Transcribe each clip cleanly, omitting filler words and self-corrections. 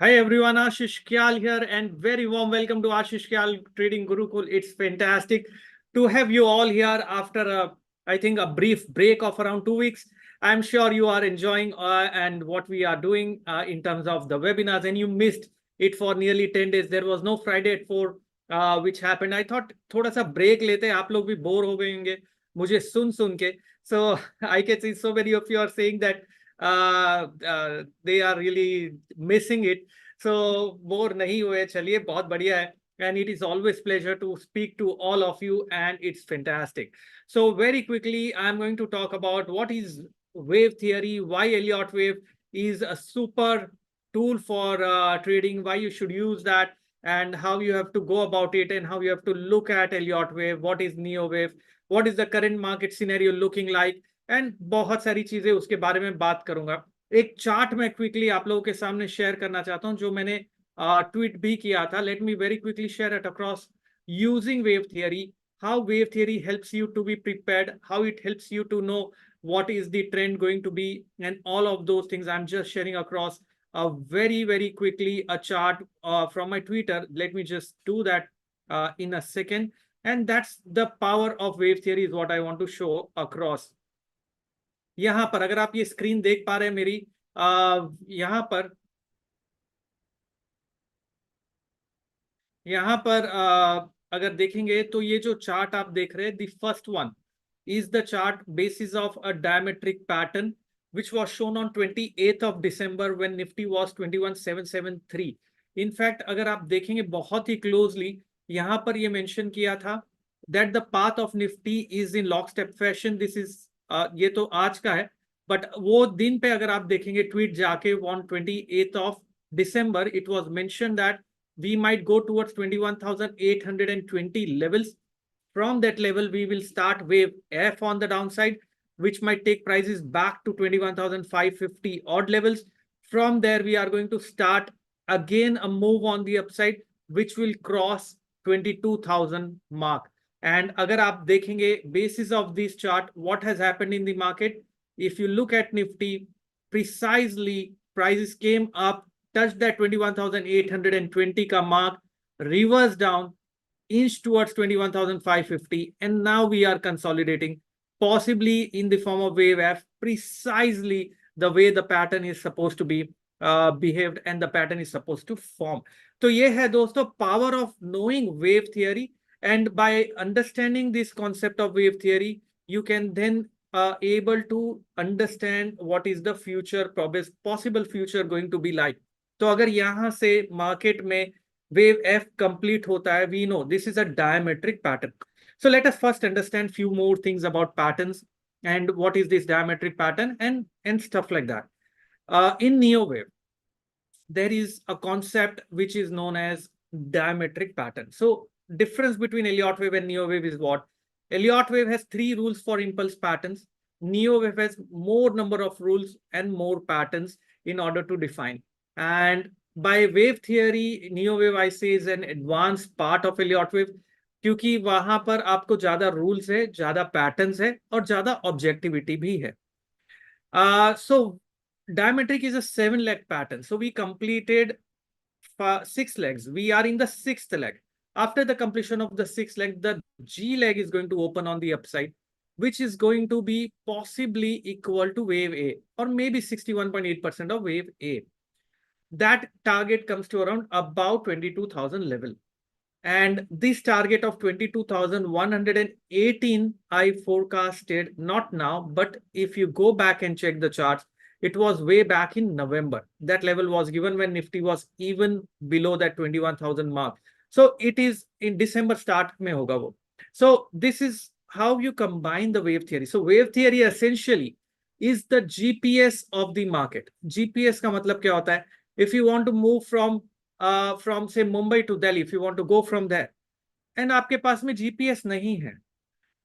Hi everyone, Ashish Kyal here, and very warm welcome to Ashish Kyal Trading Gurukul. It's fantastic to have you all here after I think a brief break of around 2 weeks. I'm sure you are enjoying and what we are doing in terms of the webinars, and you missed it for nearly 10 days. There was no Friday at 4, which happened. I thought थोड़ा सा break लेते, आप लोग भी bore हो गए होंगे मुझे सुन के. So I can see so many of you are saying that they are really missing it. So bore नहीं हुए, चलिए बहुत बढ़िया है. And it is always pleasure to speak to all of you, and it's fantastic. So very quickly, I'm going to talk about what is wave theory, why Elliott wave is a super tool for trading, why you should use that, and how you have to go about it, and how you have to look at Elliott wave, what is neo wave, what is the current market scenario looking like, and बहुत सारी चीजें उसके बारे में बात करूंगा. एक chart मैं क्विकली आप लोगों के सामने शेयर करना चाहता हूं जो मैंने ट्वीट भी किया था. Let me very quickly share it across using wave theory. How wave theory helps you to be prepared, how it helps you to know what is the trend going to be, and all of those things I'm just sharing across very quickly a chart from my Twitter. Let me just do that in a second. And that's the power of wave theory is what I want to show across. यहाँ पर अगर आप ये screen देख पा रहे हैं मेरी, यहाँ पर अगर देखेंगे तो ये जो चार्ट आप देख रहे हैं, the first one is the chart basis of a diametric pattern which was shown on 28th of December when Nifty was 21,773. In fact, अगर आप देखेंगे बहुत ही क्लोजली, यहाँ पर ये मेंशन किया था that the path of Nifty is in lockstep fashion. This is ये तो आज का है, बट वो दिन पे अगर आप देखेंगे ट्वीट जाके on 28th of December, it was mentioned that we might go towards 21,820 levels. From that level, we will start wave F on the downside, which might take prices back to 21,550 odd levels. From there, we are going to start again a move on the upside, which will cross 22,000 mark. And agar aap dekhenge basis of this chart, what has happened in the market? If you look at Nifty, precisely prices came up, touched that 21,820 ka mark, reversed down, inch towards 21,550, and now we are consolidating, possibly in the form of wave F, precisely the way the pattern is supposed to be behaved and the pattern is supposed to form. तो ये है दोस्तों power of knowing wave theory, and by understanding this concept of wave theory, you can then able to understand what is the future, possible future going to be like. तो अगर यहाँ से market में wave F complete hota hai, we know this is a diametric pattern. So let us first understand few more things about patterns and what is this diametric pattern and stuff like that. In neo wave, there is a concept which is known as diametric pattern. So difference between Elliott wave and neo wave is what? Elliott wave has 3 rules for impulse patterns. Neo wave has more number of rules and more patterns in order to define. And by wave theory, neo wave I say is an advanced part of Elliott wave, क्योंकि वहां पर आपको ज्यादा rules है, ज्यादा patterns है और ज्यादा ऑब्जेक्टिविटी भी है. So diametric is a 7-leg pattern. So we completed 6 legs. We are in the 6th leg. After the completion of the 6th leg, the G leg is going to open on the upside, which is going to be possibly equal to wave A, or maybe 61.8% of wave A. That target comes to around about 22,000 level. And this target of 22,118, I forecasted not now, but if you go back and check the charts, it was way back in November. That level was given when Nifty was even below that 21,000 mark. So it is in December start mein hoga wo. So this is how you combine the wave theory. So wave theory essentially is the GPS of the market. GPS का मतलब क्या होता है? If you want to move from say Mumbai to Delhi, if you want to go from there, and आपके पास में GPS नहीं है,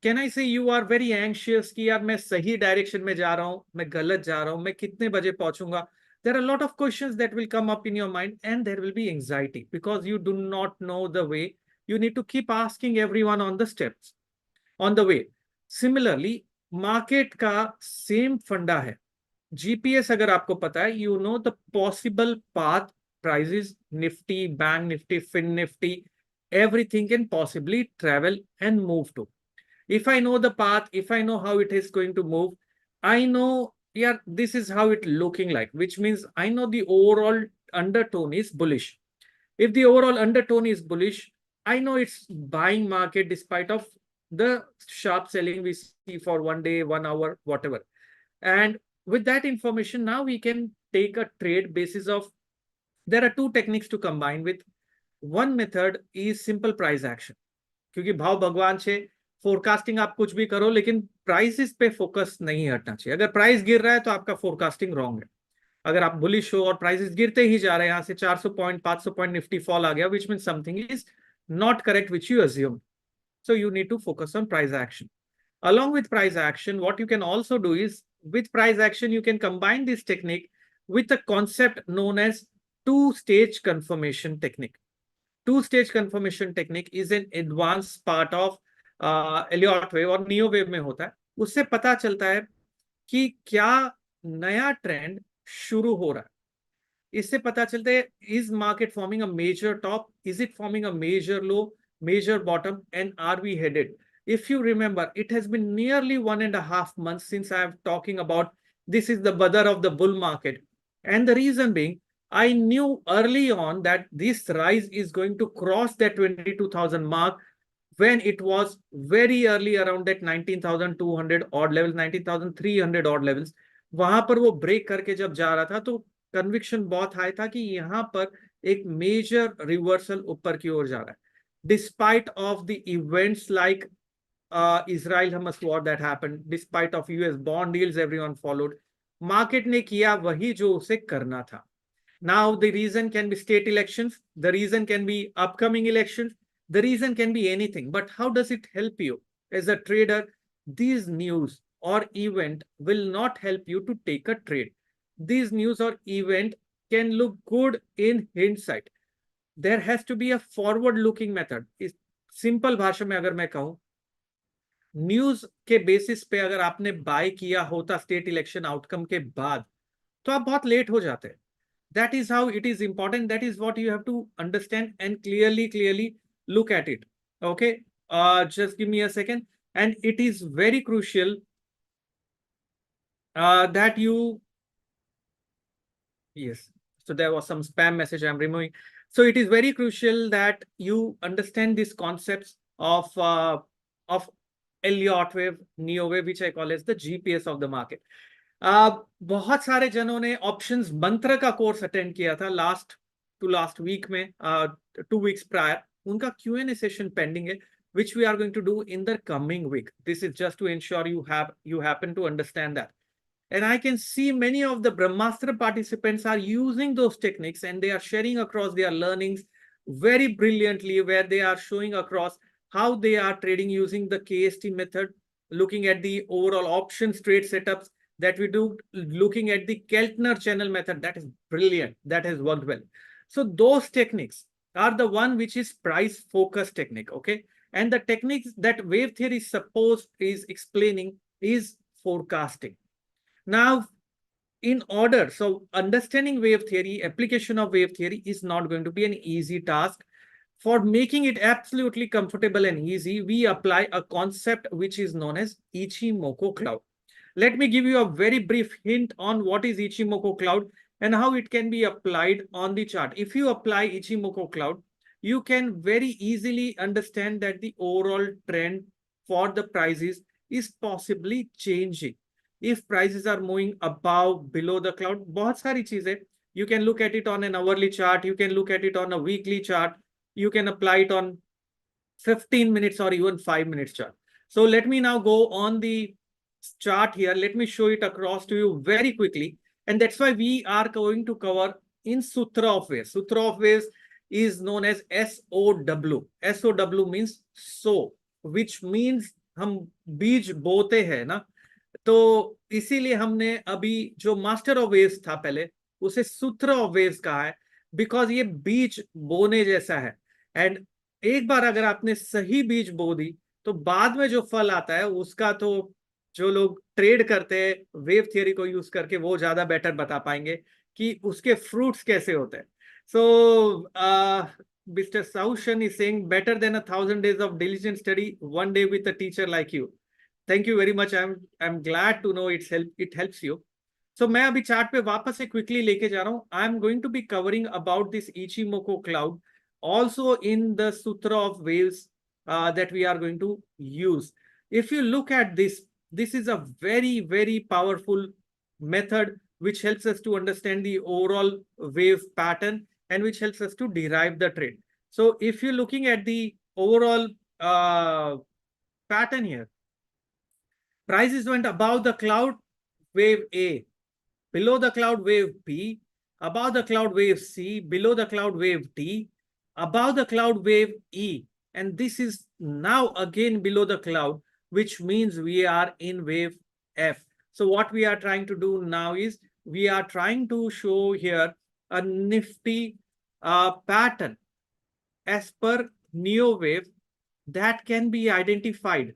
can I say you are very anxious कि यार मैं सही डायरेक्शन में जा रहा हूँ, मैं गलत जा रहा हूँ, मैं कितने बजे पहुंचूंगा? There are a lot of questions that will come up in your mind, and there will be anxiety because you do not know the way. You need to keep asking everyone on the steps, on the way. Similarly, market का same फंडा है. GPS अगर आपको पता है, you know the possible path prices, Nifty, Bank Nifty, Fin Nifty, everything can possibly travel and move to. If I know the path, if I know how it is going to move, I know, yeah, this is how it looking like, which means I know the overall undertone is bullish. If the overall undertone is bullish, I know it's buying market despite of the sharp selling we see for 1 day, 1 hour, whatever. And with that information, now we can take a trade basis of, there are two techniques to combine with. One method is simple price action. क्योंकि भाव भगवान छे, forecasting आप कुछ भी करो लेकिन prices पे फोकस नहीं हटना चाहिए. अगर प्राइस गिर रहा है तो आपका फोरकास्टिंग रॉन्ग है. अगर आप बुलिश हो और प्राइसेस गिरते ही जा रहे हैं, यहां से 400 पॉइंट 500 पॉइंट निफ्टी फॉल आ गया, which mean something is not correct which you assume. So you need to focus on price action. Along with price action, what you can also do is, with price action, you can combine this technique with a concept known as two-stage confirmation technique. Two-stage confirmation technique is an advanced part of Elliott wave और Neo wave में होता है. उससे पता चलता है कि क्या नया ट्रेंड शुरू हो रहा है. इससे पता चलता है, is market forming a major top, is it forming a major low, major bottom, and are we headed? If you remember, it has been nearly 1.5 months since I am talking about this is the mother of the bull market. And the reason being, I knew early on that this rise is going to cross that 22,000 mark when it was very early around that 19,200 odd levels, 19,300 odd levels. वहां पर वो break करके जब जा रहा था तो conviction बहुत हाई था कि यहाँ पर एक मेजर रिवर्सल ऊपर की ओर जा रहा है. Despite of the events like Israel-Hamas war that happened, despite of US bond deals everyone followed, market ने किया वही जो उसे करना था. Now the reason can be state elections, the reason can be upcoming elections, the reason can be anything. But how does it help you as a trader? These news or event will not help you to take a trade. These news or event can look good in hindsight. There has to be a forward looking method. इस simple भाषा में अगर मैं कहूं, news के basis पे अगर आपने बाय किया होता स्टेट इलेक्शन आउटकम के बाद, तो आप बहुत लेट हो जाते. That is how it is important. That is what you have to understand and clearly look at it. Okay, just give me a second. And it is very crucial that you, yes, so there was some spam message I'm removing. So it is very crucial that you understand these concepts of Elliott wave, Neo wave, which I call as the GPS of the market. बहुत सारे जनों ने options मंत्र का course attend किया था last week में, 2 weeks prior. उनका Q&A सेशन पेंडिंग है, which we are going to do in the coming week. This is just to ensure you happen to understand that. And I can see many of the Brahmastra participants are using those techniques and they are sharing across their learnings very brilliantly, where they are showing across how they are trading using the KST method, looking at the overall options trade setups that we do, looking at the Keltner channel method. That is brilliant. That has worked well. So those techniques are the one which is price focus technique. Okay. And the techniques that wave theory is explaining is forecasting. Now, in order, so understanding wave theory, application of wave theory is not going to be an easy task. For making it absolutely comfortable and easy, we apply a concept which is known as ichimoku cloud. Let me give you a very brief hint on what is ichimoku cloud and how it can be applied on the chart. If you apply ichimoku cloud, you can very easily understand that the overall trend for the prices is possibly changing. If prices are moving above, below the cloud, बहुत सारी चीजें, you can look at it on an hourly chart, you can look at it on a weekly chart, you can apply it on 15 minutes or even 5 minutes chart. So let me now go on the chart here. Let me show it across to you very quickly. And that's why we are going to cover in Sutra of Waves. Sutra of Waves is known as SOW. SOW means so, which means हम बीज बोते हैं ना. तो इसीलिए हमने अभी जो मास्टर ऑफ वेव्स था पहले, उसे सूत्र ऑफ वेव्स कहा है, बिकॉज ये बीज बोने जैसा है. एंड एक बार अगर आपने सही बीज बो दी तो बाद में जो फल आता है उसका तो जो लोग ट्रेड करते हैं वेव थियरी को यूज करके वो ज्यादा बेटर बता पाएंगे कि उसके फ्रूट्स कैसे होते हैं. So, Mr. Saushan is saying better than 1,000 days of diligent study, one day with a teacher like you. Thank you very much. I'm glad to know it helps you. So मैं अभी chart पे वापस से quickly लेके जा रहा हूँ. I am going to be covering about this Ichimoku cloud also in the sutra of waves that we are going to use. If you look at this, this is a very, very powerful method which helps us to understand the overall wave pattern and which helps us to derive the trade. So if you're looking at the overall pattern here, prices went above the cloud, wave A, below the cloud, wave B, above the cloud, wave C, below the cloud, wave D, above the cloud, wave E. And this is now again below the cloud, which means we are in wave F. So what we are trying to do now is we are trying to show here a nifty pattern as per neo wave that can be identified,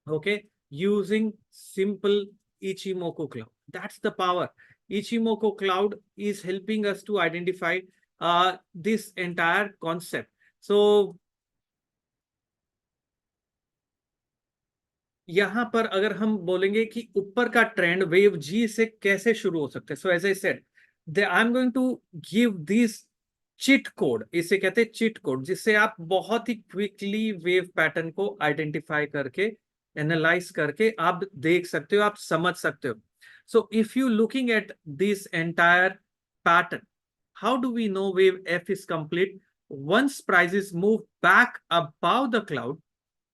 okay, using simple ichimoku cloud. That's the power. Ichimoku cloud is helping us to identify this entire concept. So यहाँ पर अगर हम बोलेंगे कि ऊपर का trend wave जी से कैसे शुरू हो सकता है, so as I said I am going to give this cheat code, इसे कहते हैं चिट कोड, जिससे आप बहुत ही क्विकली वेव पैटर्न को आइडेंटिफाई करके एनालाइज करके आप देख सकते हो, आप समझ सकते हो. So if you looking at this entire pattern, how do we know wave F is complete? Once prices move back above the cloud,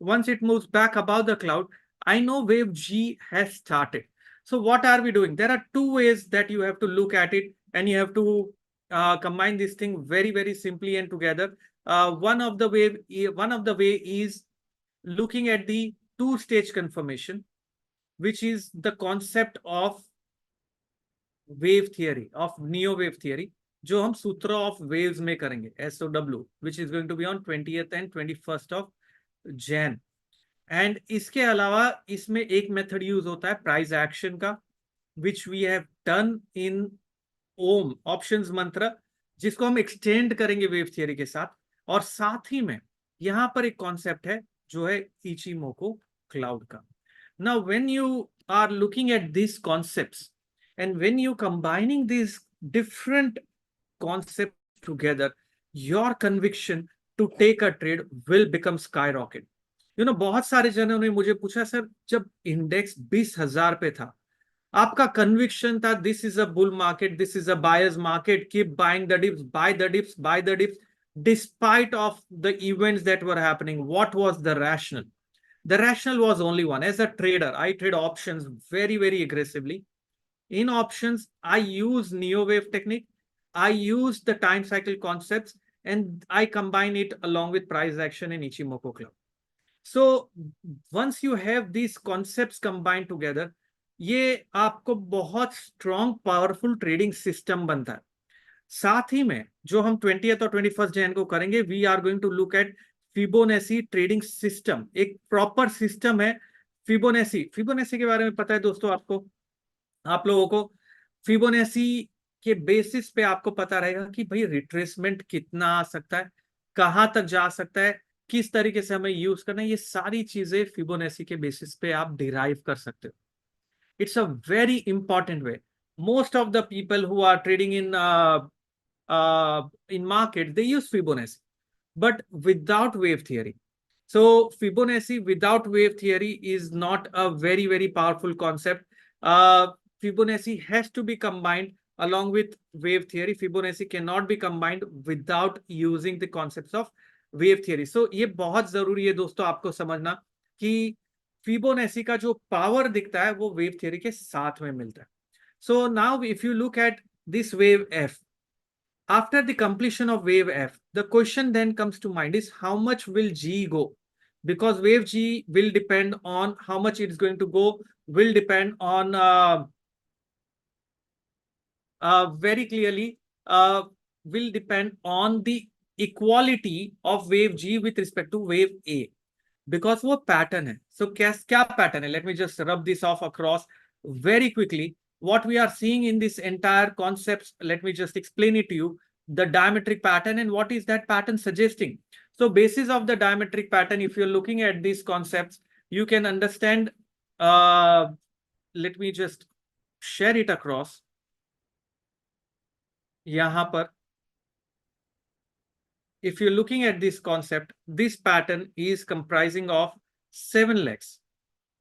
once it moves back above the cloud, I know wave G has started. So what are we doing? There are two ways that you have to look at it, and you have to combine this thing very, very simply and together. One of the way is looking at the two-stage confirmation, which is the concept of wave theory, of neo wave theory, जो हम सूत्र of waves में करेंगे, SOW, which is going to be on 20th and 21st of Jan. And इसके अलावा इसमें एक method use होता है प्राइस एक्शन का, which we have done in Om options mantra, जिसको हम एक्सटेंड करेंगे वेव थियरी के साथ. और साथ ही में यहां पर एक कॉन्सेप्ट है जो है इचिमोको क्लाउड का. Now when you are looking at this concepts and when you combining this different concept together, your conviction to take a trade will become sky rocket. बहुत सारे जनों ने मुझे पूछा, सर जब इंडेक्स 20,000 पे था, आपका कन्विक्शन था this is a bull market, this is a buyers market, keep buying the dips, buy the dips, buy the dips, despite of the events that were happening. What was the rational? The rational was only one. As a trader, I trade options very, very aggressively. In options, I use neo wave technique, I use the time cycle concepts, and I combine it along with price action in Ichimoku Club. So once you have these concepts combined together, ये आपको बहुत strong powerful trading system बनता है. साथ ही में जो हम 20th और 21st जैन को करेंगे, we are going to look at Fibonacci trading system. एक प्रॉपर सिस्टम है फिबोनेसी. फिबोनेसी के बारे में पता है दोस्तों आपको, आप लोगों को? फिबोनेसी के बेसिस पे आपको पता रहेगा कि भाई रिट्रेसमेंट कितना आ सकता है, कहां तक जा सकता है, किस तरीके से हमें यूज करना है. ये सारी चीजें फिबोनेसी के बेसिस पे आप डिराइव कर सकते हो. It's a very important way. Most of the people who are trading in market, they use Fibonacci, but without wave theory. So Fibonacci without wave theory is not a very, very powerful concept. Fibonacci has to be combined along with wave theory. Fibonacci cannot be combined without using the concepts of wave theory. So ये बहुत जरूरी है दोस्तों आपको समझना कि Fibonacci का जो पावर दिखता है वो wave theory के साथ में मिलता है. So now if you look at this wave F, after the completion of wave F, the question then comes to mind is how much will G go? Because wave G will depend on how much it's going to go, will depend on very clearly will depend on the equality of wave G with respect to wave A, because वो pattern है. So क्या pattern है? Let me just rub this off across very quickly. What we are seeing in this entire concept, let me just explain it to you. the diametric pattern and what is that pattern suggesting. So basis of the diametric pattern, if you're looking at these concepts, you can understand. Let me just share it across. यहाँ पर, if you're looking at this concept, this pattern is comprising of 7 legs,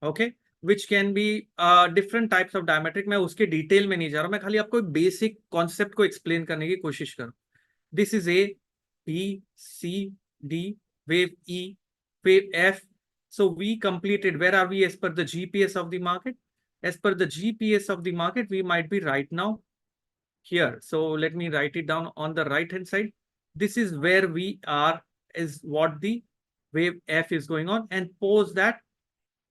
okay, which can be different types of diametric. मैं उसके detail में नहीं जा रहा, मैं खाली आपको बेसिक कॉन्सेप्ट को एक्सप्लेन करने की कोशिश करूं. This is A, B, C, D, wave E, wave F. So we completed. Where are we as per the GPS of the market? As per the GPS of the market, we might be right now here. So let me write it down on the right hand side. This is where we are, is what the wave F is going on, and post that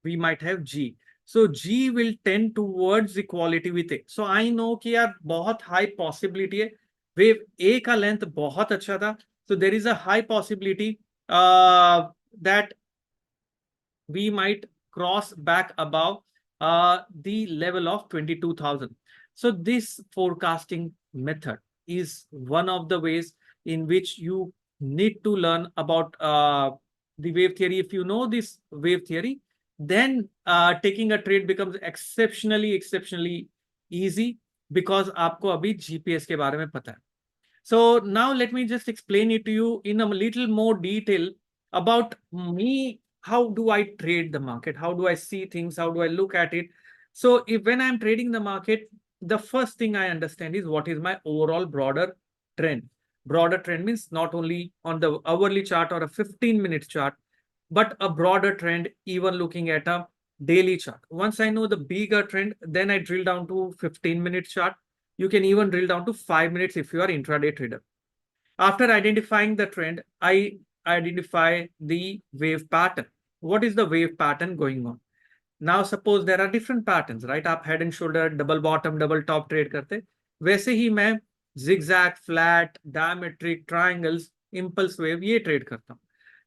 we might have G. So G will tend towards equality with A. So I know कि यार बहुत high possibility है. Wave A का length बहुत अच्छा था. So there is a high possibility that we might cross back above the level of 22,000. So this forecasting method is one of the ways in which you need to learn about the wave theory. If you know this wave theory, then taking a trade becomes exceptionally easy because आपको अभी GPS के बारे में पता है. So now let me just explain it to you in a little more detail about me. How do I trade the market? How do I see things? How do I look at it? So if when I'm trading the market, the first thing I understand is what is my overall broader trend. Broader trend means not only on the hourly chart or a 15-minute chart, but a broader trend, even looking at a daily chart. Once I know the bigger trend, then I drill down to 15-minute chart. You can even drill down to 5 minutes if you are intraday trader. After identifying the trend, I identify the wave pattern. What is the wave pattern going on? Now suppose there are different patterns, right? आप head and shoulder, double bottom, double top trade करते, वैसे ही मैं zigzag, flat, diametric, triangles, impulse wave ये trade करता हूँ.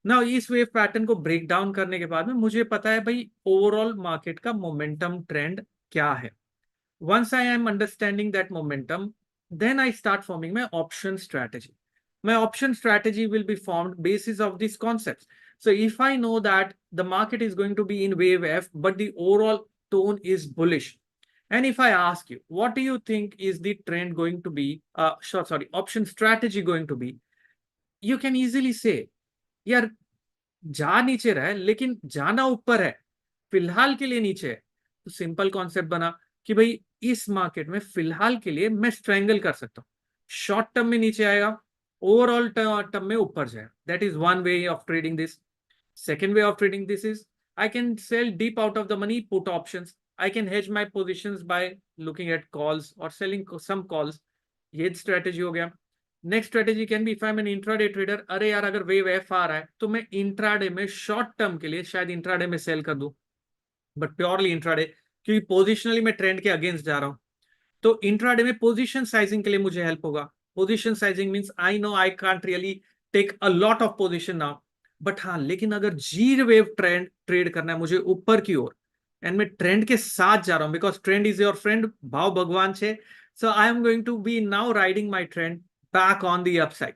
Now इस wave pattern को break down करने के बाद में मुझे पता है भाई overall market का momentum trend क्या है. Once I am understanding that momentum, then I start forming my option strategy. My option strategy will be formed basis of these concepts. So if I know that the market is going to be in wave F, but the overall tone is bullish, and if I ask you, what do you think is the trend going to be, option strategy going to be, you can easily say, यार जा नीचे रहा है लेकिन जाना ऊपर है, फिलहाल के लिए नीचे है. तो सिंपल कॉन्सेप्ट बना कि भाई इस मार्केट में फिलहाल के लिए मैं स्ट्रेंगल कर सकता हूँ. शॉर्ट टर्म में नीचे आएगा, ओवरऑल टर्म में ऊपर जाएगा. That is one way of trading this. Second way of trading this is I can sell deep out of the money, put options. I can hedge my positions by looking at calls or selling some calls. ये strategy हो गया. Next strategy can be if I'm an intraday trader. अरे यार अगर wave F आ रहा है तो मैं intraday में short term के लिए शायद intraday में sell कर दूं, but purely intraday क्योंकि positionally मैं trend के against जा रहा हूं. तो intraday में position sizing के लिए मुझे help होगा. Position sizing means I know I can't really take a lot of position now. But हाँ, लेकिन अगर जी वेव ट्रेड करना है मुझे ऊपर की ओर, एंड मैं ट्रेंड के साथ जा रहा हूं because trend is your friend, भाव भगवान छे. So I am going to be now riding my trend back on the upside.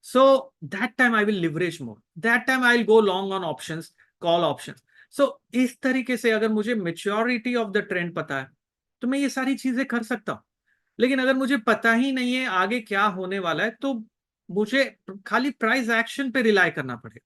So that time I will leverage more. That time I will go long on options, call options. So इस तरीके से अगर मुझे maturity of the trend पता है तो मैं ये सारी चीजें कर सकता हूं. लेकिन अगर मुझे पता ही नहीं है आगे क्या होने वाला है तो मुझे खाली प्राइस एक्शन पे रिलाई करना पड़ेगा.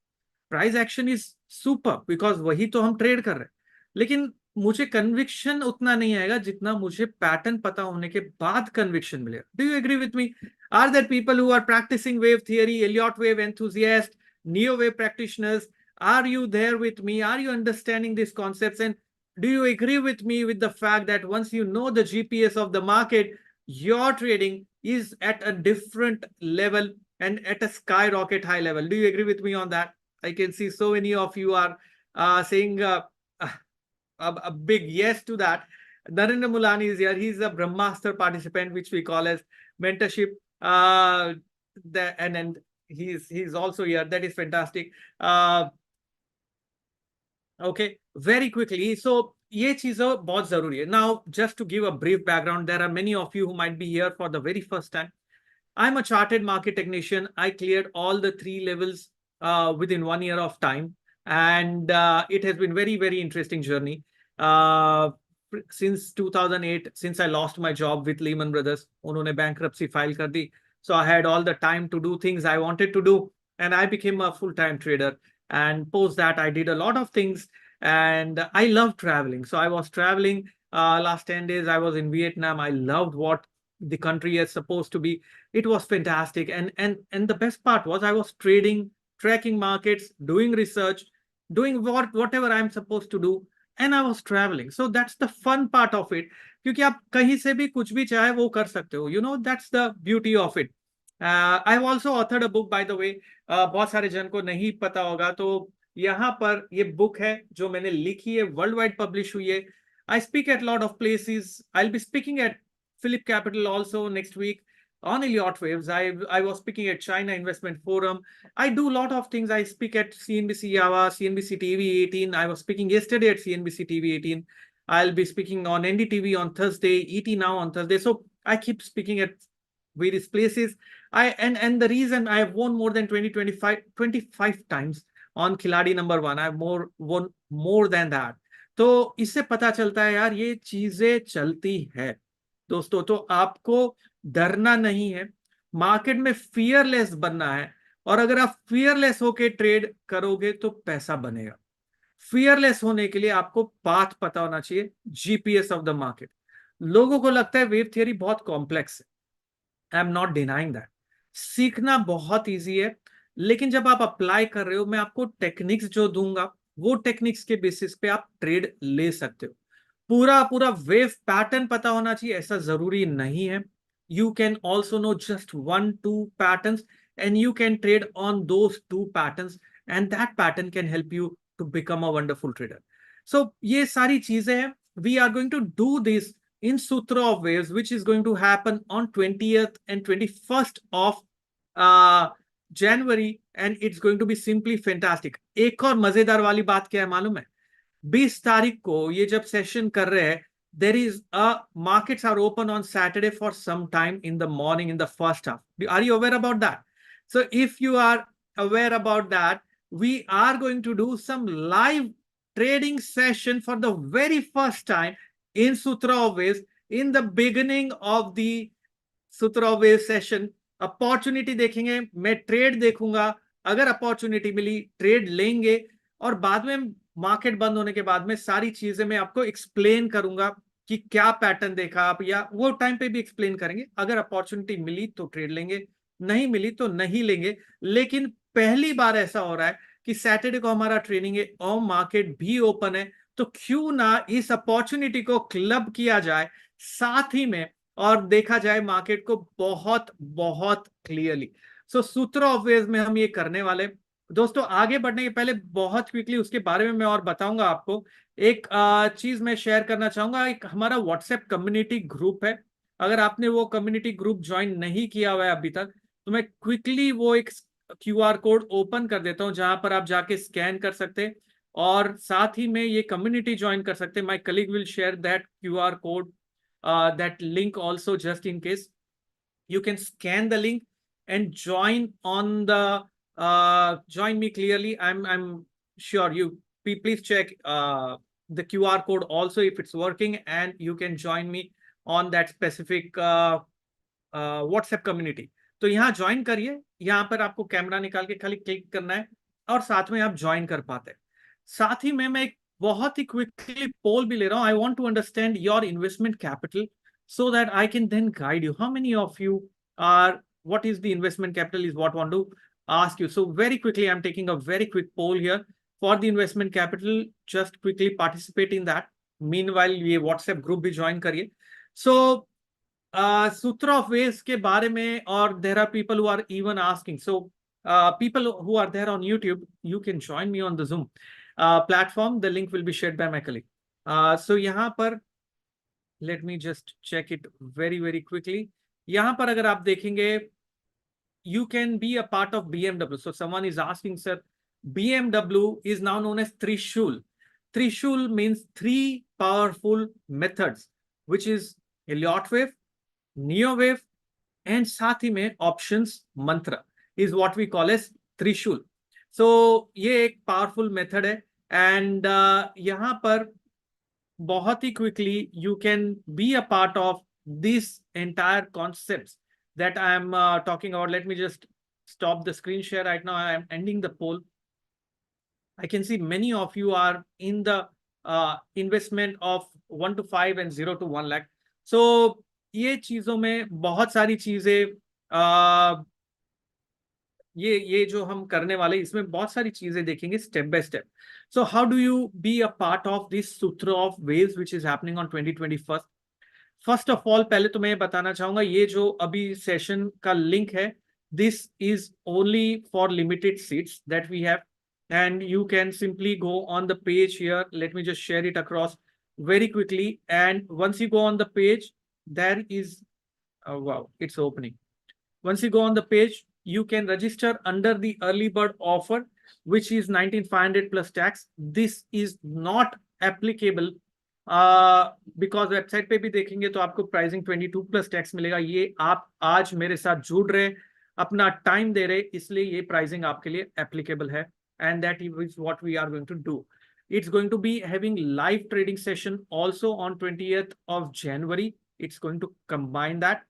Price action is super because वही तो हम ट्रेड कर रहे हैं, लेकिन मुझे कन्विक्शन उतना नहीं आएगा जितना मुझे पैटर्न पता होने के बाद कन्विक्शन मिलेगा. Do you agree with me? Are there people who are practicing wave theory, Elliott wave enthusiast, neo wave practitioners? Are you there with me? Are you understanding this concepts? And do you agree with me with the fact that once you know the GPS of the market, your trading is at a different level and at a skyrocket high level? Do you agree with me on that? I can see so many of you are saying a big yes to that. Narendra Mulani is here. He's a Brahmaster participant, which we call as mentorship. And he's also here. That is fantastic. Okay, very quickly. So ये चीज़ें बहुत जरूरी है. Now, just to give a brief background, there are many of you who might be here for the very first time. I'm a chartered market technician. I cleared all the 3 levels within 1 year of time. And it has been very interesting journey. Since 2008, since I lost my job with Lehman Brothers, उन्होंने bankruptcy file कर दी. So I had all the time to do things I wanted to do. And I became a full-time trader. And post that, I did a lot of things. And I love traveling. So I was traveling last 10 days. I was in Vietnam. I loved what the country is supposed to be. It was fantastic. And the best part was I was trading, tracking markets, doing research, doing whatever I'm supposed to do. And I was traveling. So that's the fun part of it. क्योंकि आप कहीं से भी कुछ भी चाहे वो कर सकते हो. You know, that's the beauty of it. I've also authored a book, by the way. बहुत सारे जन को नहीं पता होगा, तो यहाँ पर ये बुक है जो मैंने लिखी है, वर्ल्ड वाइड पब्लिश हुई है. I speak at a lot of places. I'll be speaking at Philip Capital also next week on Elliott Waves. I was speaking at China Investment Forum. I do a lot of things. I speak at CNBC Java, CNBC TV 18. I was speaking yesterday at CNBC TV 18. I'll be speaking on NDTV on Thursday, ET Now on Thursday. So I keep speaking at various places. And the reason I have won more than 25 times on Khiladi number 1. I've won more than that. तो इससे पता चलता है यार ये चीजें चलती है दोस्तों. तो आपको डरना नहीं है, मार्केट में फियरलेस बनना है. और अगर आप फियरलेस होके ट्रेड करोगे तो पैसा बनेगा. फियरलेस होने के लिए आपको पाथ पता होना चाहिए, जीपीएस ऑफ द मार्केट. लोगों को लगता है वेव थियरी बहुत कॉम्प्लेक्स है. I am not denying that. सीखना बहुत इजी है, लेकिन जब आप अप्लाई कर रहे हो, मैं आपको टेक्निक्स जो दूंगा वो टेक्निक्स के बेसिस पे आप ट्रेड ले सकते हो. पूरा वेव पैटर्न पता होना चाहिए ऐसा जरूरी नहीं है. You can also know just 1-2 patterns and you can trade on those 2 patterns and that pattern can help you to become a wonderful trader. So ये सारी चीजें हैं. We are going to do this in Sutra of Waves, which is going to happen on 20th and 21st of January, and it's going to be simply fantastic. एक और मजेदार वाली बात क्या है मालूम है? 20 तारीख को ये जब सेशन कर रहे हैं, there is a markets are open on Saturday for some time in the morning in the first half. Are you aware about that? So if you are aware about that, we are going to do some live trading session for the very first time in Sutra of Waves in the beginning of the Sutra of Waves session. Opportunity देखेंगे, मैं trade देखूंगा, अगर opportunity मिली trade लेंगे, और बाद में market बंद होने के बाद में सारी चीजें मैं आपको एक्सप्लेन करूंगा कि क्या पैटर्न देखा आप, या वो टाइम पे भी एक्सप्लेन करेंगे. अगर अपॉर्चुनिटी मिली तो ट्रेड लेंगे, नहीं मिली तो नहीं लेंगे. लेकिन पहली बार ऐसा हो रहा है कि सैटरडे को हमारा ट्रेनिंग है और मार्केट भी ओपन है, तो क्यों ना इस अपॉर्चुनिटी को क्लब किया जाए साथ ही में और देखा जाए मार्केट को बहुत क्लियरली. सो सूत्र ऑफ वेज में हम ये करने वाले. दोस्तों आगे बढ़ने के पहले बहुत क्विकली उसके बारे में मैं और बताऊंगा आपको. एक चीज मैं शेयर करना चाहूंगा. एक हमारा व्हाट्सएप कम्युनिटी ग्रुप है. अगर आपने वो कम्युनिटी ग्रुप ज्वाइन नहीं किया हुआ है अभी तक, तो मैं क्विकली वो एक QR कोड ओपन कर देता हूं जहां पर आप जाके स्कैन कर सकते हैं और साथ ही में ये कम्युनिटी ज्वाइन कर सकते हैं. My colleague will share that QR code, that link also, just in case. You can scan the link and join on the join me clearly. I'm sure you please check the QR code also if it's working, and you can join me on that specific WhatsApp community. तो यहाँ join करिए. यहाँ पर आपको camera निकाल के खाली click करना है और साथ में आप ज्वाइन कर पाते हैं. साथ ही में मैं एक बहुत ही क्विकली पोल भी ले रहा हूं. I want to understand your investment capital so that I can then guide you. How many of you are, what is the investment capital is what I want to ask you. So very quickly, I'm taking a very quick poll here for the investment capital. Just quickly participate in that. Meanwhile, ये WhatsApp group भी join करिए. So Sutra of Waves के बारे में, और there are people who are even asking. So people who are there on YouTube, you can join me on the Zoom platform. The link will be shared by my colleague. So यहाँ पर let me just check it very quickly. यहाँ पर अगर आप देखेंगे, you can be a part of BMW. So someone is asking, sir, BMW is now known as Trishul. Trishul means 3 powerful methods, which is Elliott wave, Neo wave, and साथ ही में options मंत्र is what we call as Trishul. So ये एक powerful method है and यहाँ पर बहुत ही quickly you can be a part of this entire concept that I am talking about. Let me just stop the screen share right now. I am ending the poll. I can see many of you are in the investment of 1 to 5 and 0 to 1 lakh. So ये चीजों में बहुत सारी चीजें ये जो हम करने वाले इसमें बहुत सारी चीजें देखेंगे step by step. So how do you be a part of this Sutra of waves which is happening on 2021. First of all पहले तो मैं बताना चाहूंगा ये जो अभी सेशन का लिंक है this is only for limited seats that we have and you can simply go on the page here. Let me just share it across very quickly, and once you go on the page there is wow, it's opening. Once you go on the page you can register under the early bird offer which is 19,500 plus tax. This is not applicable because website पे भी देखेंगे तो आपको pricing 22 plus tax मिलेगा. ये आप आज मेरे साथ जुड़ रहे अपना टाइम दे रहे इसलिए ये प्राइसिंग आपके लिए एप्लीकेबल है. And that is what we are going to do. It's going to be having live trading session also on 20th of January. It's going to combine that.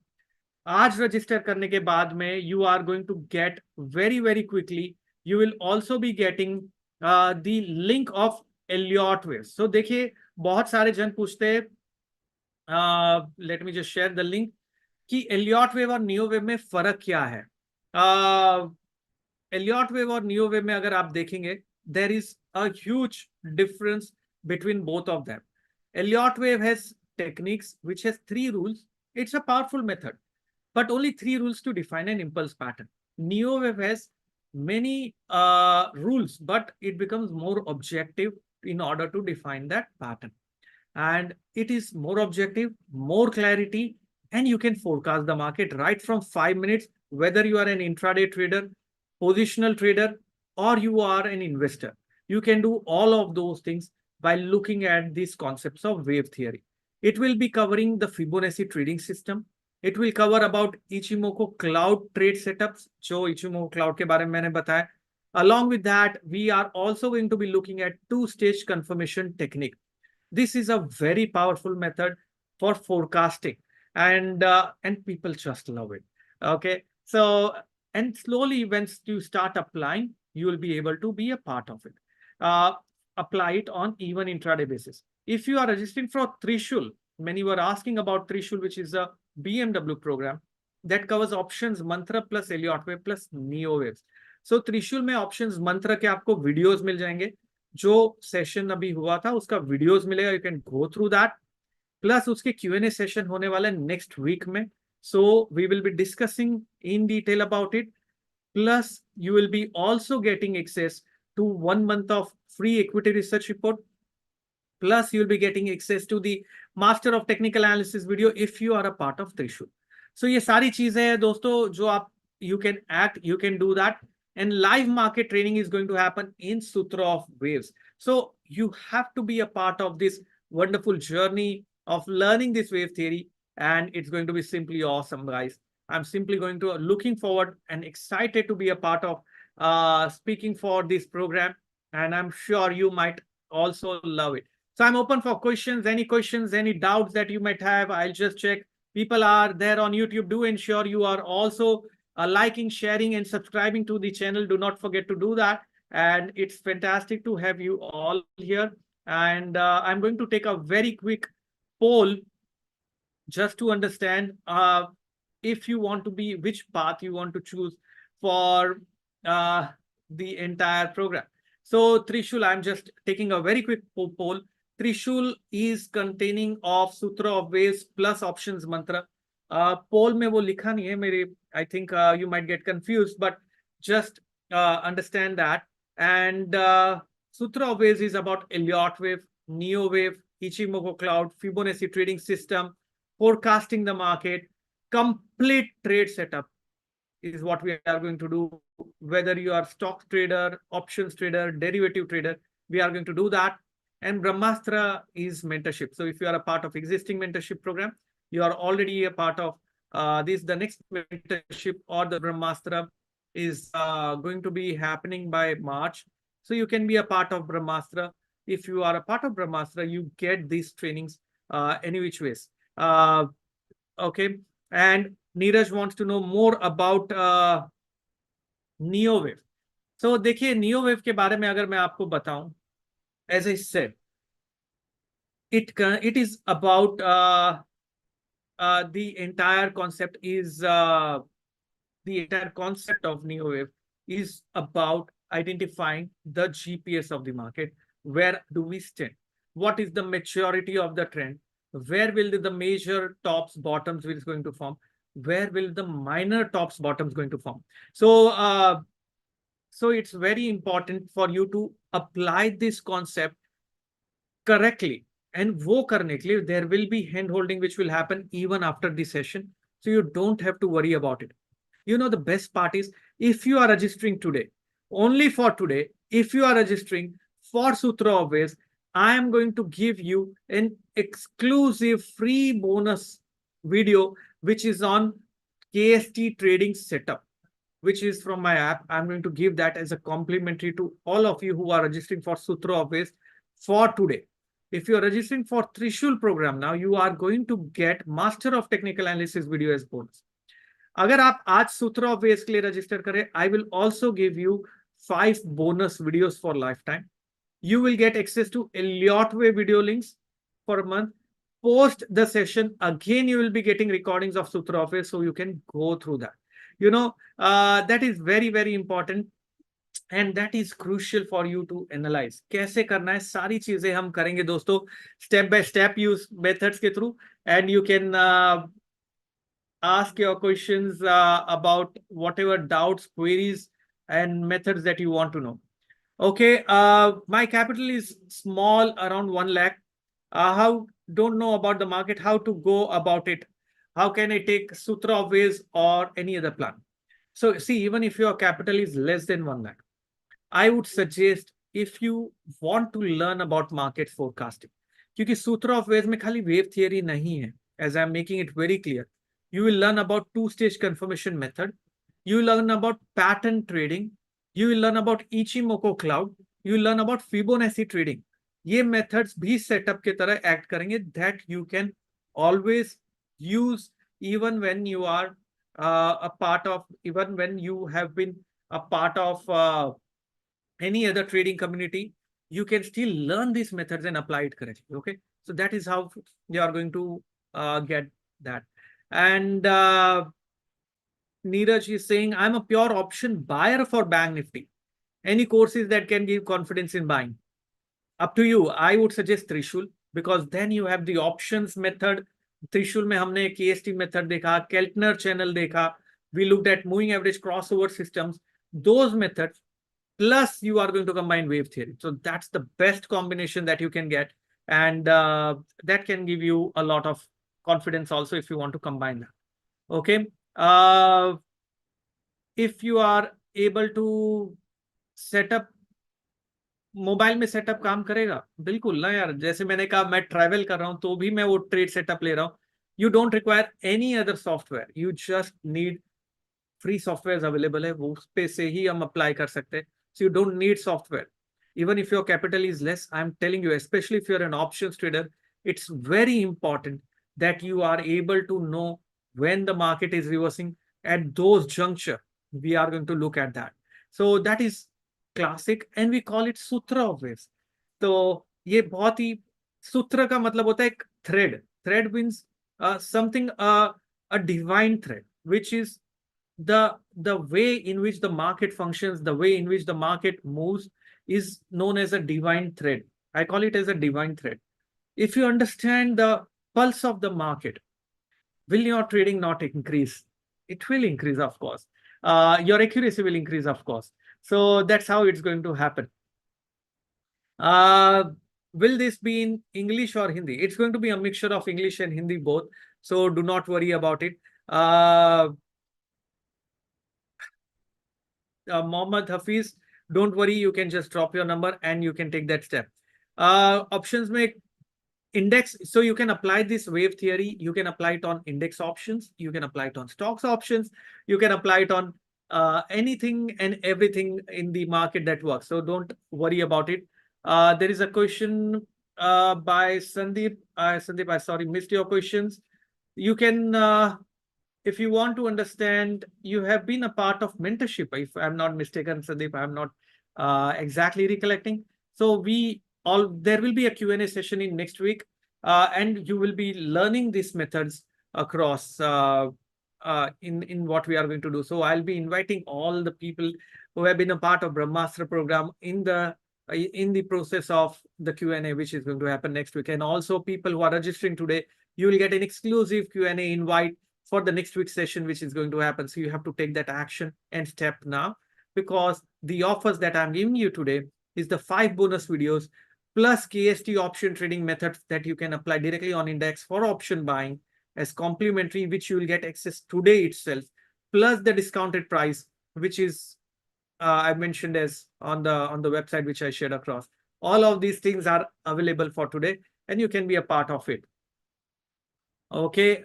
आज रजिस्टर करने के बाद में you are going to get very quickly. You will also be getting the link of Elliott waves. So देखिए बहुत सारे जन पूछते हैं let me just share the link कि Elliott wave और Neo wave में फर्क क्या है. Elliott wave और Neo wave में अगर आप देखेंगे there is a huge difference between both of them. Elliott wave has techniques which has 3 rules. It's a powerful method, but only 3 rules to define an impulse pattern. Neo wave has many rules, but it becomes more objective in order to define that pattern. And it is more objective, more clarity, and you can forecast the market right from 5 minutes, whether you are an intraday trader, positional trader, or you are an investor. You can do all of those things by looking at these concepts of wave theory. It will be covering the Fibonacci trading system. It will cover about ichimoku cloud trade setups, जो ichimoku cloud के बारे में मैंने बताया. Along with that, we are also going to be looking at 2-stage confirmation technique. This is a very powerful method for forecasting, and people just love it. Okay, so and slowly once you start applying you will be able to be a part of it. Apply it on even intraday basis. If you are registering for Trishul, many were asking about Trishul, which is a BMW program that covers options mantra plus Elliott wave plus Neo waves. So Trishul में options mantra के आपको videos मिल जाएंगे. जो session अभी हुआ था उसका videos मिलेगा. You can go through that. Plus उसके Q&A सेशन होने वाला है नेक्स्ट वीक में. So we will be discussing in detail about it. Plus, you will be also getting access to 1 month of free equity research report. Plus, you will be getting access to the Master of Technical Analysis video if you are a part of Trishul. So ये सारी चीजें हैं दोस्तों जो आप you can act, you can do that. And live market training is going to happen in Sutra of Waves. So you have to be a part of this wonderful journey of learning this wave theory. And it's going to be simply awesome, guys. I'm simply going to looking forward and excited to be a part of speaking for this program. And I'm sure you might also love it. So I'm open for questions, any doubts that you might have. I'll just check. People are there on YouTube. Do ensure you are also liking, sharing, and subscribing to the channel. Do not forget to do that. And it's fantastic to have you all here. And I'm going to take a very quick poll just to understand if you want to be, which path you want to choose for the entire program. So Trishul, I'm just taking a very quick poll. Trishul is containing of Sutra of Waves plus options mantra. Poll में वो लिखा नहीं है मेरे. I think you might get confused, but just understand that. And Sutra of Waves is about Elliott wave, Neo wave, Ichimoku cloud, Fibonacci trading system, forecasting the market, complete trade setup is what we are going to do. Whether you are stock trader, options trader, derivative trader, we are going to do that. And Brahmastra is mentorship. So if you are a part of existing mentorship program, you are already a part of this the next mentorship or the Brahmastra is going to be happening by March. So you can be a part of Brahmastra. If you are a part of Brahmastra, you get these trainings any which ways. Okay. And Neeraj wants to know more about neo wave. So देखिए neo wave के बारे में अगर मैं आपको बताऊं, as I said, it is about the entire concept is the entire concept of neo wave is about identifying the GPS of the market. Where do we stand? What is the maturity of the trend? Where will the major tops bottoms is going to form? Where will the minor tops bottoms going to form? So it's very important for you to apply this concept correctly. And wo karne ke liye, there will be hand holding which will happen even after the session. So you don't have to worry about it. You know, the best part is if you are registering today, only for today, if you are registering for Sutra of Waves, I am going to give you an exclusive free bonus video which is on KST trading setup, which is from my app. I'm going to give that as a complimentary to all of you who are registering for Sutra of Waves for today. If you are registering for Trishul program now, you are going to get Master of Technical Analysis video as bonus. अगर आप आज सूत्र of waves के लिए register करें, I will also give you 5 bonus videos for lifetime. You will get access to Elliott way video links for a month. Post the session, again, you will be getting recordings of Sutra of Waves, so you can go through that. You know, that is very, very important. And that is crucial for you to analyze. कैसे करना है, सारी चीजें हम करेंगे दोस्तों, step by step use methods के through, and you can ask your questions about whatever doubts, queries, and methods that you want to know. Okay, my capital is small, around 1 lakh. How don't know about the market, how to go about it? How can I take Sutra of Waves or any other plan? So see, even if your capital is less than 1 lakh, I would suggest if you want to learn about market forecasting, क्योंकि Sutra of Waves में खाली wave theory नहीं है, as I'm making it very clear. You will learn about two-stage confirmation method. You will learn about pattern trading. You will learn about ichimoku cloud. You will learn about Fibonacci trading. ये methods भी setup के तरह act करेंगे that you can always use even when you are even when you have been a part of any other trading community. You can still learn these methods and apply it correctly. Okay, so that is how you are going to get that. And Neeraj is saying, I'm a pure option buyer for Bank Nifty. Any courses that can give confidence in buying? Up to you. I would suggest Trishul, because then you have the options method. Trishul में हमने KST method देखा, Keltner channel देखा. We looked at moving average crossover systems. Those methods, plus you are going to combine wave theory. So that's the best combination that you can get. And that can give you a lot of confidence also if you want to combine that. Okay. If you are able to set up, mobile में setup काम करेगा बिल्कुल ना यार. जैसे मैंने कहा, मैं ट्रैवल कर रहा हूं तो भी मैं वो ट्रेड सेटअप ले रहा हूं. You don't require any other software, you just need free software available है, वो उस पे से ही हम अप्लाई कर सकते हैं. So you don't need software. Even if your capital is less, I'm telling you, especially if you're an options trader, it's very important that you are able to know when the market is reversing. At those juncture, we are going to look at that. So that is classic, and we call it Sutra of Waves. तो ये बहुत ही, सूत्र का मतलब होता है एक thread. Thread means something, a divine thread, which is the way in which the market functions, the way in which the market moves, is known as a divine thread. I call it as a divine thread. If you understand the pulse of the market, will your trading not increase? It will increase, of course. Your accuracy will increase, of course. So that's how it's going to happen. Will this be in English or Hindi? It's going to be a mixture of English and Hindi both. So do not worry about it. Mohammad Hafiz, don't worry, you can just drop your number and you can take that step. Options में index, so you can apply this wave theory, you can apply it on index options, you can apply it on stocks options, you can apply it on anything and everything in the market that works. So don't worry about it. There is a question by Sandeep. Sandeep, I sorry, missed your questions. You can, if you want to understand, you have been a part of mentorship, if I'm not mistaken, Sandeep, I'm not exactly recollecting. So there will be a Q&A session in next week, and you will be learning these methods across in what we are going to do. So I'll be inviting all the people who have been a part of Brahmastra program in the process of the Q&A, which is going to happen next week. And also people who are registering today, you will get an exclusive Q&A invite for the next week's session, which is going to happen. So you have to take that action and step now, because the offers that I'm giving you today is the 5 bonus videos plus KST option trading methods that you can apply directly on index for option buying as complimentary, which you will get access today itself, plus the discounted price, which is I mentioned as on the website, which I shared across. All of these things are available for today, and you can be a part of it. Okay.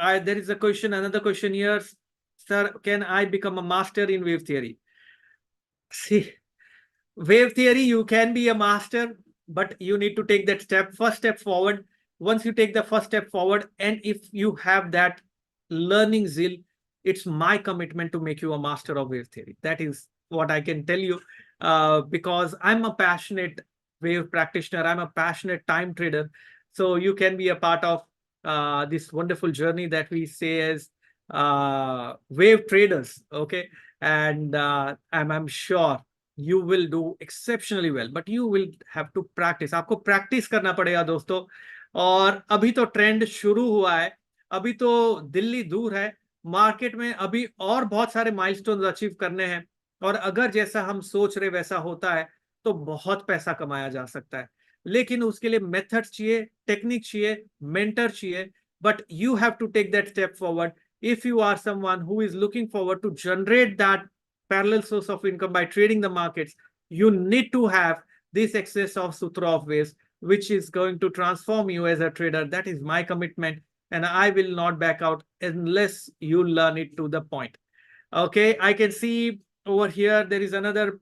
There is a question, another question here. Sir, can I become a master in wave theory? See, wave theory, you can be a master, but you need to take that first step forward. Once you take the first step forward, and if you have that learning zeal, it's my commitment to make you a master of wave theory. That is what I can tell you, because I'm a passionate wave practitioner. I'm a passionate time trader. So you can be a part of this wonderful journey that we say as wave traders. Okay. And I'm sure you will do exceptionally well, but you will have to practice. आपको practice करना पड़ेगा दोस्तों. और अभी तो trend शुरू हुआ है, अभी तो दिल्ली दूर है, मार्केट में अभी और बहुत सारे माइलस्टोन्स अचीव करने हैं. और अगर जैसा हम सोच रहे वैसा होता है तो बहुत पैसा कमाया जा सकता है, लेकिन उसके लिए मेथड्स चाहिए, टेक्निक चाहिए, मेंटर चाहिए. But you have to take that step forward. If you are someone who is looking forward to generate that parallel source of income by trading the markets, you need to have this excess of Sutra of Waves, which is going to transform you as a trader. That is my commitment, and I will not back out unless you learn it to the point. Okay, I can see over here there is another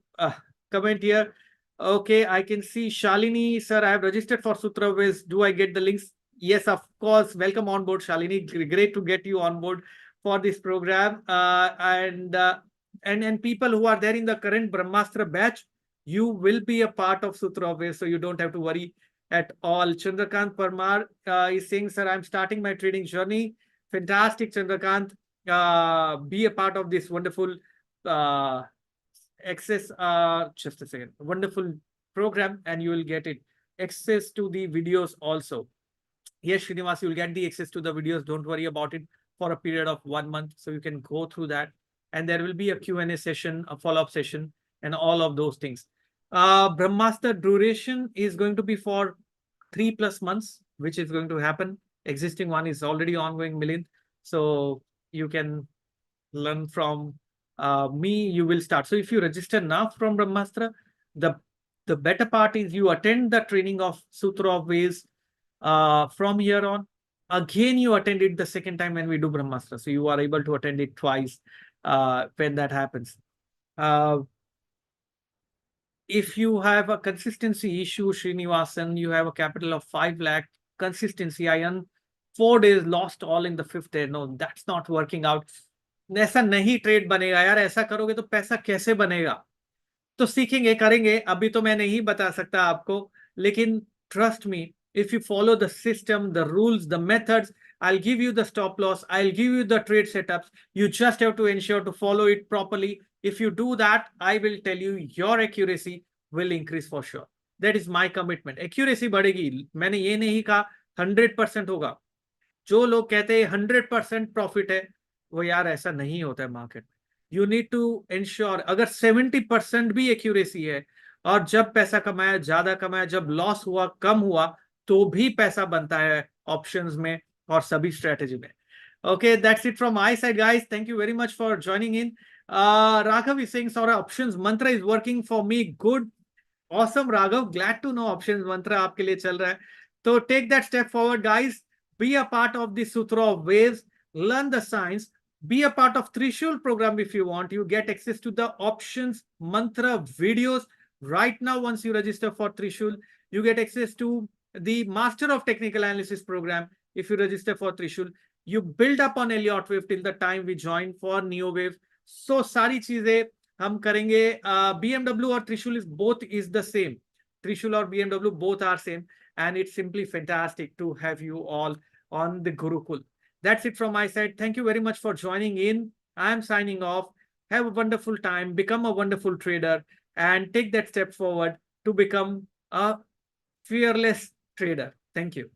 comment here. Okay, I can see Shalini, sir, I have registered for Sutra of Waves. Do I get the links? Yes, of course. Welcome on board, Shalini. Great to get you on board for this program. And people who are there in the current Brahmastra batch, you will be a part of Sutra of Waves, so you don't have to worry at all. Chandrakant Parmar is saying, sir, I'm starting my trading journey. Fantastic, Chandrakant. Be a part of this wonderful access. Just a second. Wonderful program, and you will get it. Access to the videos also. Yes, Srinivas, you'll get the access to the videos. Don't worry about it for a period of 1 month. So you can go through that. And there will be a Q&A session, a follow-up session, and all of those things. Brahmastra duration is going to be for 3+ months, which is going to happen. Existing one is already ongoing, Milind. So you can learn from me. You will start. So if you register now from Brahmastra, the better part is you attend the training of Sutra of Waves. From here on, again, you attend it the second time when we do Brahmastra. So you are able to attend it twice when that happens. If you have a consistency issue, Srinivasan, you have a capital of 5 lakh, consistency, I earn 4 days, lost all in the 5th day. No, that's not working out. ऐसा नहीं trade बनेगा यार, ऐसा करोगे तो पैसा कैसे बनेगा? तो सीखेंगे, करेंगे. अभी तो मैं नहीं बता सकता आपको, लेकिन trust me, if you follow the system, the rules, the methods, I'll give you the stop loss, I'll give you the trade setups. You just have to ensure to follow it properly. If you do that, I will tell you your accuracy will increase for sure. That is my commitment. Accuracy बढ़ेगी. मैंने ये नहीं कहा 100% होगा. जो लोग कहते हैं 100% प्रॉफिट है, वो यार ऐसा नहीं होता है मार्केट में. You need to ensure अगर 70% भी एक्यूरेसी है, और जब पैसा कमाया ज्यादा कमाया, जब लॉस हुआ कम हुआ, तो भी पैसा बनता है ऑप्शंस में और सभी स्ट्रेटेजी में. Okay, that's it from my side, guys. Thank you very much for joining in. Raghav is saying, sorry, options mantra is working for me good. Awesome, Raghav. Glad to know options mantra आपके लिए चल रहा है. So take that step forward, guys. Be a part of the Sutra of Waves. Learn the science. Be a part of Trishul program if you want. You get access to the options mantra videos right now. Once you register for Trishul, you get access to the Master of Technical Analysis program. If you register for Trishul, you build up on Elliott wave till the time we join for Neo wave. So सारी चीजें हम करेंगे. BMW और Trishul is both is the same. Trishul or BMW both are same, and it's simply fantastic to have you all on the Gurukul. That's it from my side. Thank you very much for joining in. I am signing off. Have a wonderful time. Become a wonderful trader and take that step forward to become a fearless trader. Thank you.